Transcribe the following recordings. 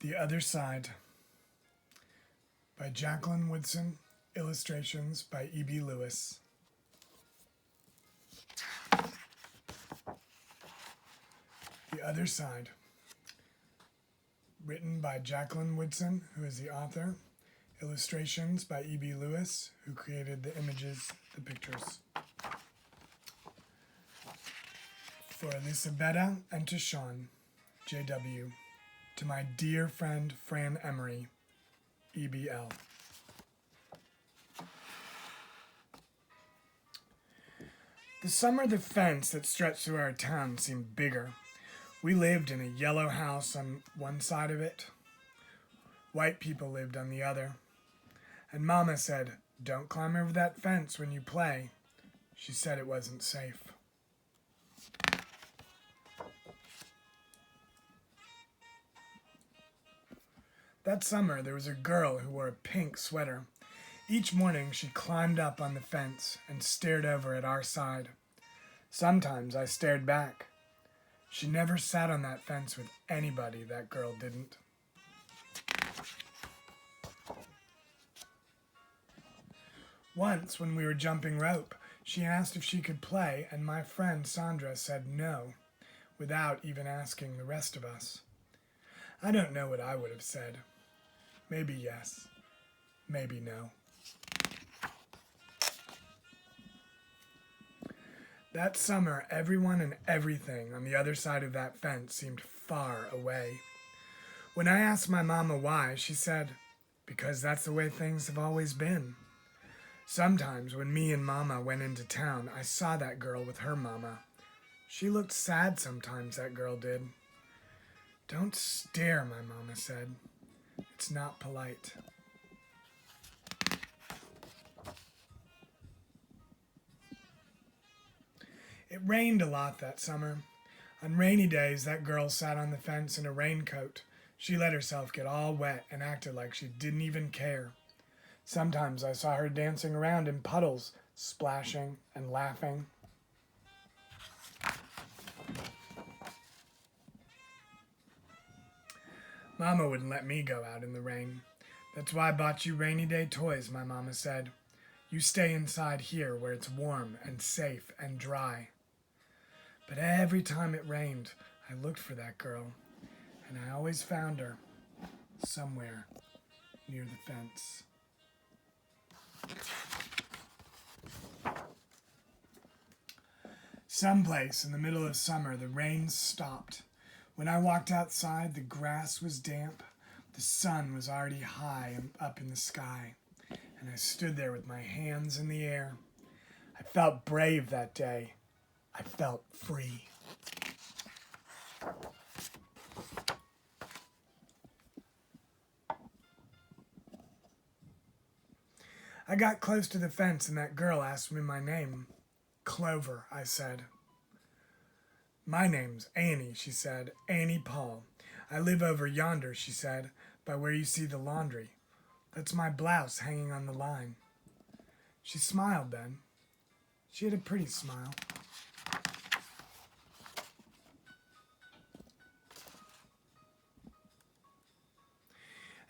The Other Side by Jacqueline Woodson, illustrations by E.B. Lewis. The Other Side, written by Jacqueline Woodson, who is the author, illustrations by E.B. Lewis, who created the images, the pictures. For Elisabetta and to Sean, J.W., to my dear friend Fran Emery, E.B.L. The summer the fence that stretched through our town seemed bigger. We lived in a yellow house on one side of it. White people lived on the other. And Mama said, "Don't climb over that fence when you play." She said it wasn't safe. That summer, there was a girl who wore a pink sweater. Each morning, she climbed up on the fence and stared over at our side. Sometimes I stared back. She never sat on that fence with anybody, that girl didn't. Once, when we were jumping rope, she asked if she could play, and my friend Sandra said no, without even asking the rest of us. I don't know what I would have said. Maybe yes, maybe no. That summer, everyone and everything on the other side of that fence seemed far away. When I asked my mama why, she said, "Because that's the way things have always been." Sometimes when me and Mama went into town, I saw that girl with her mama. She looked sad sometimes, that girl did. "Don't stare," my mama said. "It's not polite." It rained a lot that summer. On rainy days, that girl sat on the fence in a raincoat. She let herself get all wet and acted like she didn't even care. Sometimes I saw her dancing around in puddles, splashing and laughing. Mama wouldn't let me go out in the rain. "That's why I bought you rainy day toys," my mama said. "You stay inside here where it's warm and safe and dry." But every time it rained, I looked for that girl, and I always found her somewhere near the fence. Someplace in the middle of summer, the rain stopped. When I walked outside, the grass was damp. The sun was already high and up in the sky, and I stood there with my hands in the air. I felt brave that day. I felt free. I got close to the fence and that girl asked me my name. "Clover," I said. "My name's Annie," she said. "Annie Paul. I live over yonder," she said, "by where you see the laundry. That's my blouse hanging on the line." She smiled then. She had a pretty smile.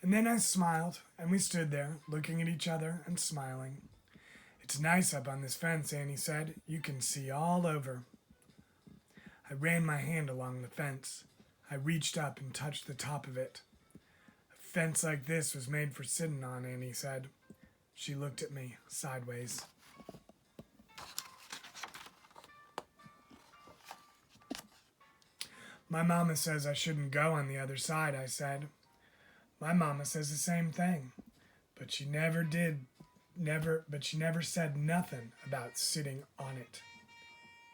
And then I smiled, and we stood there, looking at each other and smiling. "It's nice up on this fence," Annie said. "You can see all over." I ran my hand along the fence. I reached up and touched the top of it. "A fence like this was made for sitting on," Annie said. She looked at me sideways. "My mama says I shouldn't go on the other side," I said. "My mama says the same thing, but she never said nothing about sitting on it."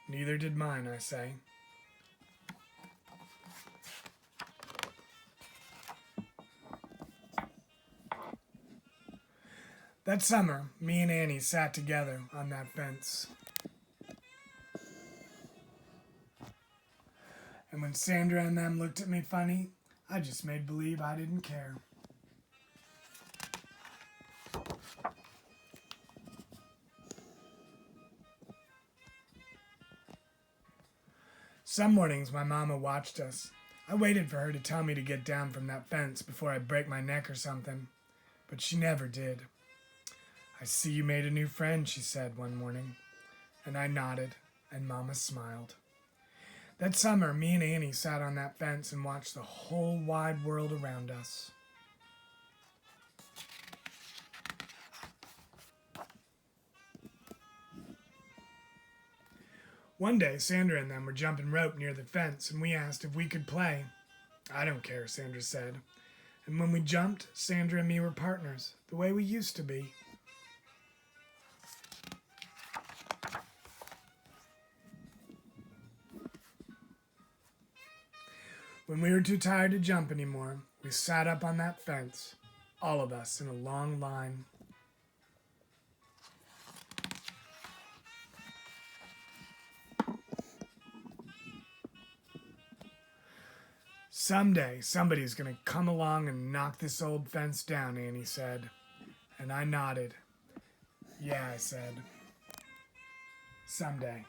"Neither did mine," I say. That summer, me and Annie sat together on that fence. And when Sandra and them looked at me funny, I just made believe I didn't care. Some mornings my mama watched us. I waited for her to tell me to get down from that fence before I break my neck or something, but she never did. "I see you made a new friend," she said one morning, and I nodded, and Mama smiled. That summer, me and Annie sat on that fence and watched the whole wide world around us. One day, Sandra and them were jumping rope near the fence, and we asked if we could play. "I don't care," Sandra said. And when we jumped, Sandra and me were partners, the way we used to be. When we were too tired to jump anymore, we sat up on that fence, all of us in a long line. "Someday, somebody's going to come along and knock this old fence down," Annie said. And I nodded. "Yeah," I said. "Someday."